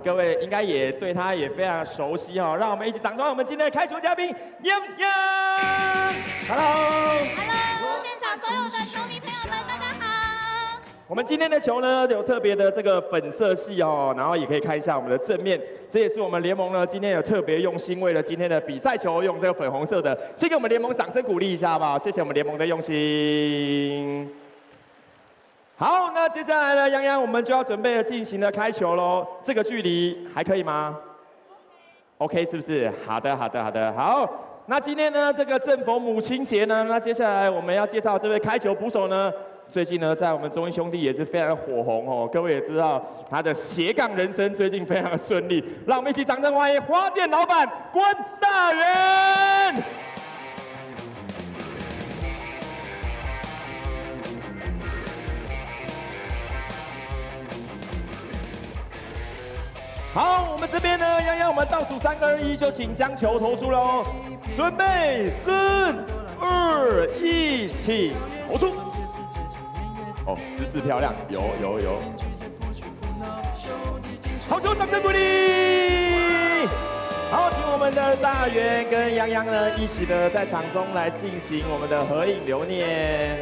各位应该也对他也非常熟悉哦。让我们一起掌声，我们今天的开球嘉宾洋洋 ，Hello， 现场所有的球迷朋友们，大家好。我们今天的球呢有特别的这个粉色系哦，然后也可以看一下我们的正面，这也是我们联盟呢今天有特别用心，为了今天的比赛球用这个粉红色的，先给我们联盟掌声鼓励一下好不好？谢谢我们联盟的用心。好，那接下来呢，洋洋我们就要准备进行了开球喽。这个距离还可以吗 ？OK， 是不是？好的，好的，好的，好。那今天呢，这个正逢母亲节呢，那接下来我们要介绍这位开球捕手呢。最近呢，在我们中英兄弟也是非常的火红哦，各位也知道他的斜杠人生最近非常的顺利，让我们一起掌声欢迎花店老板关大元。好，我们这边呢，洋洋，我们倒数3、2、1，就请将球投出喽，准备3、2、1，起投出。哦，姿势漂亮，有。好球，掌声鼓励。好，请我们的大元跟洋洋呢一起的在场中来进行我们的合影留念。